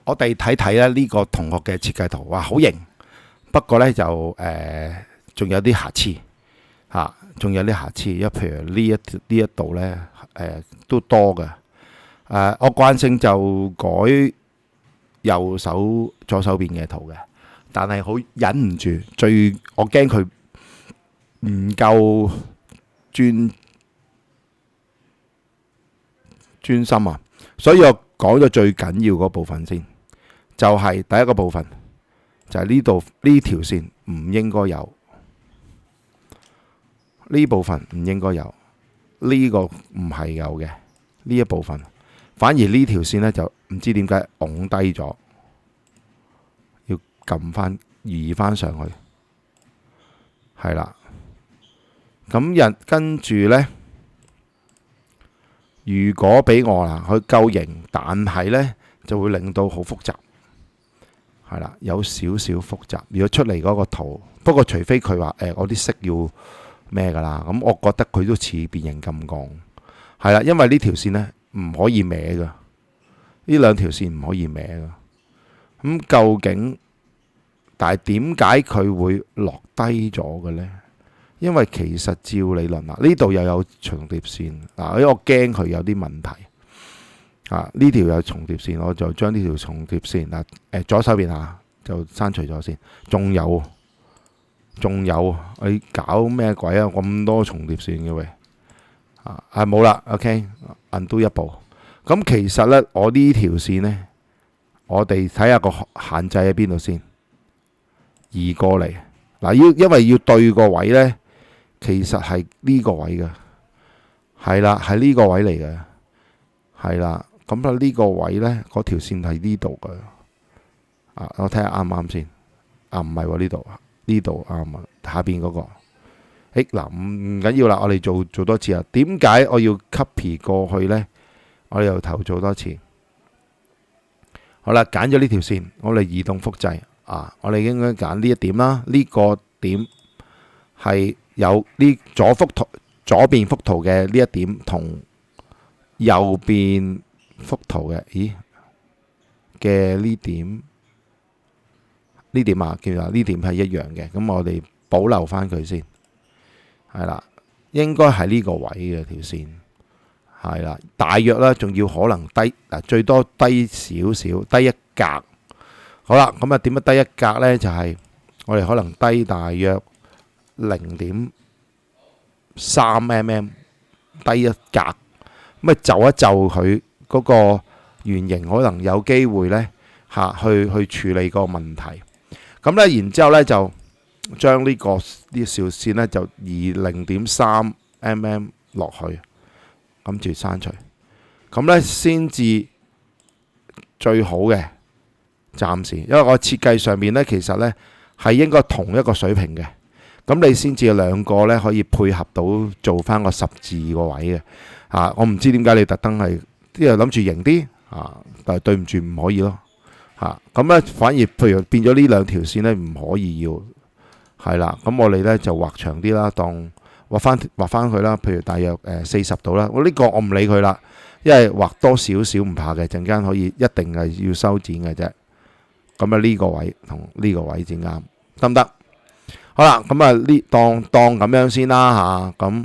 我哋睇睇咧呢個同學嘅設計圖，哇，好型，不過呢，就仲有啲瑕疵嚇，仲有啲瑕疵，譬如呢一度呢，都多嘅。我慣性就改右手左手邊嘅圖嘅，但係好忍唔住，我驚佢唔夠專心啊，所以我講咗最緊要嗰部分先，就係第一個部分，就係呢度呢條線唔應該有，呢部分唔應該有，呢個唔係有嘅呢一部分，反而呢條線呢，就唔知點解拱低咗，要撳翻移翻上去，係啦。咁跟住呢，如果俾我啦，佢夠型，但係呢就會令到好複雜，係啦，有少少複雜。如果出嚟嗰個圖，不過除非佢話我啲色要咩噶啦，咁我覺得佢都似變形金剛，係啦，因為呢條線呢唔可以歪噶，呢兩條線唔可以歪噶。咁究竟，但係點解佢會落低咗嘅呢？因為其實照理論啊，呢度又有重疊線嗱，因為我驚佢有啲問題啊。呢條有重疊線，我就將呢條重疊線嗱，左手邊啊就刪除咗先。仲有你搞咩鬼啊？咁多重疊線嘅喂冇啦。OK， undo 一步。咁其實呢，我呢條線呢，我哋睇下個限制喺邊度先，移過嚟嗱，因為要對個位呢。其實係呢個位嘅，係啦，係呢個位嚟嘅，係啦。咁啊呢個位呢，嗰條線係呢度嘅。我睇下啱唔啱先。唔係喎，呢度啱啊。下邊嗰個，嗱唔緊要啦，我哋做多次啊。點解我要 copy 過去呢？我哋由頭做多次。好啦，揀咗呢條線，我哋移動複製我哋應該揀呢一點啦。呢個點係有呢左邊幅圖嘅呢一點同右邊幅圖嘅，嘅呢點叫做呢點係一樣嘅，咁我哋保留翻佢先，係啦，應該係呢個位嘅條線，係啦，大約啦，仲要可能低最多低少少，低一格。好啦，咁點樣低一格呢？就係我哋可能低大約0.3 mm 低一格，咁就一就佢嗰個圓形，可能有機會呢去處理個問題。咁呢，然之後呢，就將呢條線呢，就移0.3 mm 落去，跟住刪除，咁呢先至最好嘅。暫時，因為我設計上面呢，其實呢係應該同一個水平嘅。咁你先至兩個咧可以配合到做翻個十字個位嘅我唔知點解你特登係啲人諗住型啲但係對唔住唔可以咯咁咧，反而譬如變咗呢兩條線咧唔可以要係啦。咁我哋咧就畫長啲啦，當畫翻佢啦。譬如大約40度啦。我呢個我唔理佢啦，因為畫多少少唔怕嘅，陣間可以一定係要修剪嘅啫。咁啊呢個位同呢個位先啱，得唔得？好啦，咁呢當咁樣先啦咁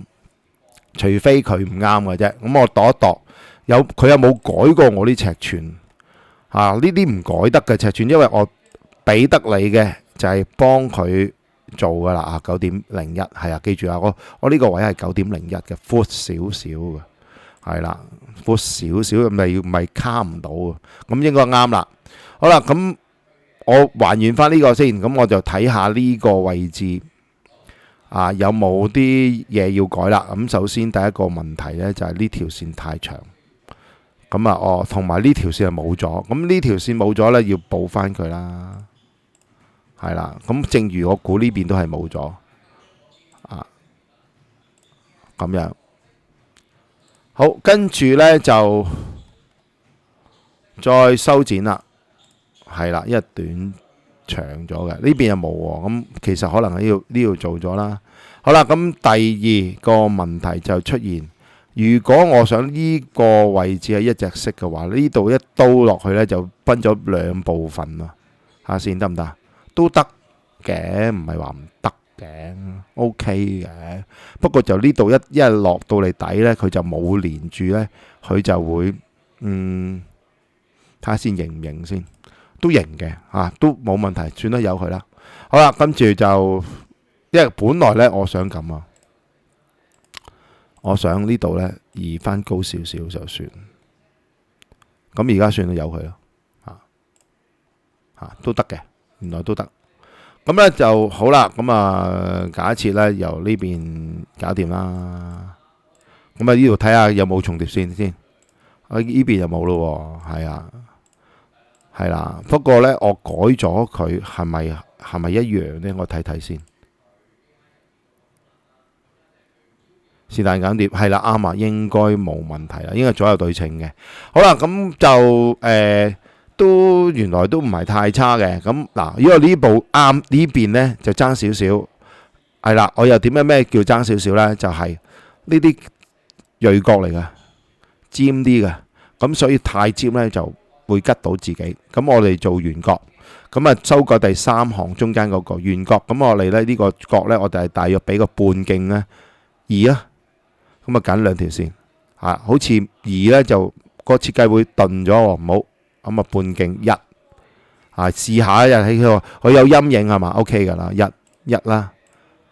除非佢唔啱嘅啫，咁我度一度，佢有冇改過我啲尺寸呢啲唔改得嘅尺寸，因為我俾得你嘅就係幫佢做噶啦9.01係記住我呢個位係9.01嘅，闊少少嘅，係啦，闊少少咪卡唔到嘅，咁應該啱啦。好啦，咁我還原翻呢個先，咁我就睇下呢個位置有冇啲嘢要改啦。咁首先第一個問題呢，就係呢條線太長，咁同埋呢條線係冇咗，咁呢條線冇咗呢，要補翻佢啦，係啦。咁正如我估呢邊都係冇咗咁樣。好，跟住呢就再修剪啦。係啦，因為短長咗嘅，呢邊又冇喎，咁其實可能呢度做咗啦。好啦，咁第二個問題就出現，如果我想呢個位置係一隻色嘅話，呢度一刀落去呢，就分咗兩部分啦。睇下先得唔得？都得嘅，唔係話唔得嘅，OK 嘅。不過就呢度一落到嚟底呢，佢就冇連住呢，佢就會睇下先認唔認先，都認嘅嚇，都冇問題，算啦，由佢啦。好啦，跟住就因為本來呢，我想咁啊。我想呢度呢移翻高少少就算，咁而家算啦，由佢咯，都得嘅，原來都得。咁呢就好啦，咁啊假設呢由呢邊搞掂啦，咁啊呢度睇下有冇重疊線先，呢邊就冇咯，係啊，係啦。不過呢我改咗佢係咪一樣呢？我睇睇先。是但減碟係啦，啱啊，應該冇問題啦，應該左右對稱嘅。好啦，咁就都原來都唔係太差嘅。咁嗱，因為呢部啱呢邊呢就爭少少，係啦。我又點樣咩叫爭少少呢？就係呢啲鋭角嚟嘅，尖啲嘅，咁所以太尖呢就會吉到自己。咁我哋做圓角，咁啊修改第三行中間嗰個圓角。咁我哋呢呢個角呢，我哋係大約俾個半徑呢2啊。咁啊揀兩條線，好似2呢就個設計會鈍咗喎，唔好。咁啊半徑1，試下又睇佢有陰影係嘛 ？OK 㗎啦，1啦。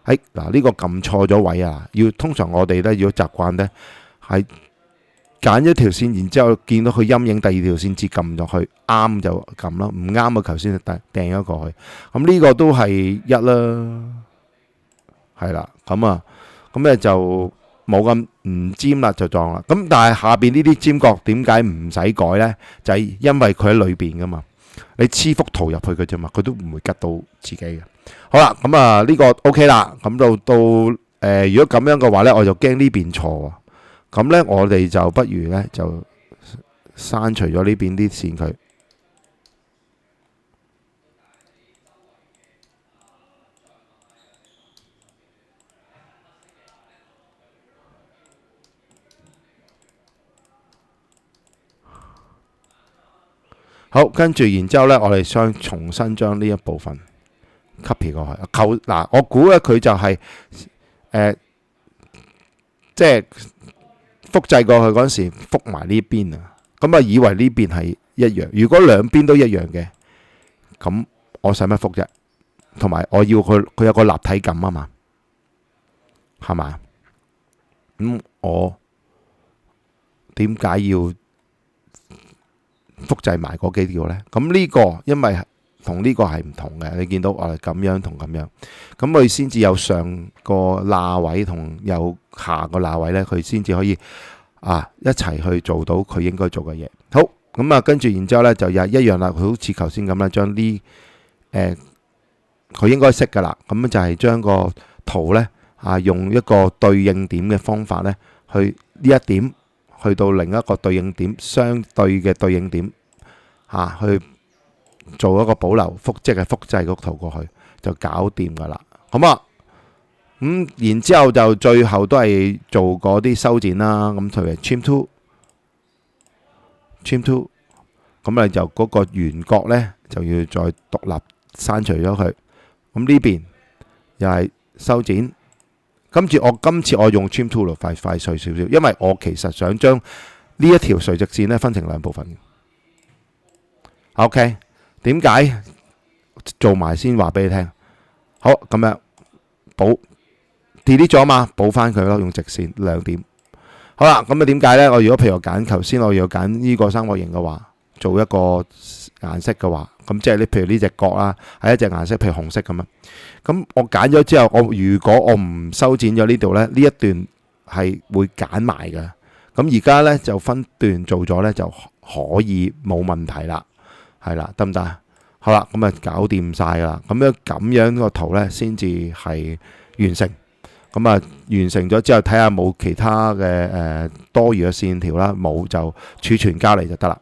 嗱呢個撳錯咗位啊！通常我哋呢要習慣呢係揀一條線，然之後見到佢陰影，第二條線至撳落去，啱就撳啦，唔啱嘅頭先就掟咗過去。咁呢個都係1啦，係啦。咁咧就。冇咁唔尖啦就撞啦，咁但係下邊呢啲尖角點解唔使改呢？就係因為佢喺裏邊噶嘛，你黐幅圖入去嘅啫嘛，佢都唔會吉到自己嘅。好啦，咁啊呢個 OK 啦，咁到如果咁樣嘅話呢，我就驚呢邊錯啊，咁呢我哋就不如呢就刪除咗呢邊啲線佢。好，跟住然之後呢，我哋想重新將呢一部分 copy 過去。嗱，我估咧佢就係即係複製過去嗰陣時，複埋呢邊啊。咁啊，以為呢邊係一樣。如果兩邊都一樣嘅，咁我使乜複啫？同埋我要佢有個立體感啊嘛，係嘛？咁我點解要複製埋嗰幾條呢？咁呢個因為同呢個係唔同嘅，你見到我哋咁樣同咁樣，咁佢先至有上個罅位同有下個罅位呢，佢先至可以一齊去做到佢應該做嘅嘢。好，咁啊跟住然之後呢就又一樣啦，佢好似頭先咁啦，將呢佢應該識噶啦，咁就係將個圖呢用一個對應點嘅方法呢，去呢一點。去到另一個對應點，相對嘅對應點去做一個保留即係複製個圖過去就搞掂噶啦。好啊，咁然之後就最後都係做嗰啲修剪啦。咁譬如 trim to，咁你就嗰個圓角呢就要再獨立刪除咗佢。咁呢邊又係修剪。今次我用 trim tool 快碎少少，因為我其實想將呢一條垂直線咧分成兩部分。OK， 點解做埋先話俾你聽？好，咁樣delete 咗嘛，補翻佢咯，用直線兩點。好啦，咁啊點解呢？我如果譬如揀頭先，我要揀呢個三角形嘅話，做一個顏色嘅話，咁即係你譬如呢隻角啦，係一隻顏色，譬如紅色咁樣。咁我揀咗之後，如果我唔修剪咗呢度呢，呢一段係會揀埋嘅。咁而家呢就分段做咗呢，就可以冇問題啦，係啦，得唔得？好啦，咁啊搞掂晒啦。咁樣個圖呢先至係完成。咁啊完成咗之後，睇下冇其他嘅多餘嘅線條啦，冇就儲存交嚟就得啦。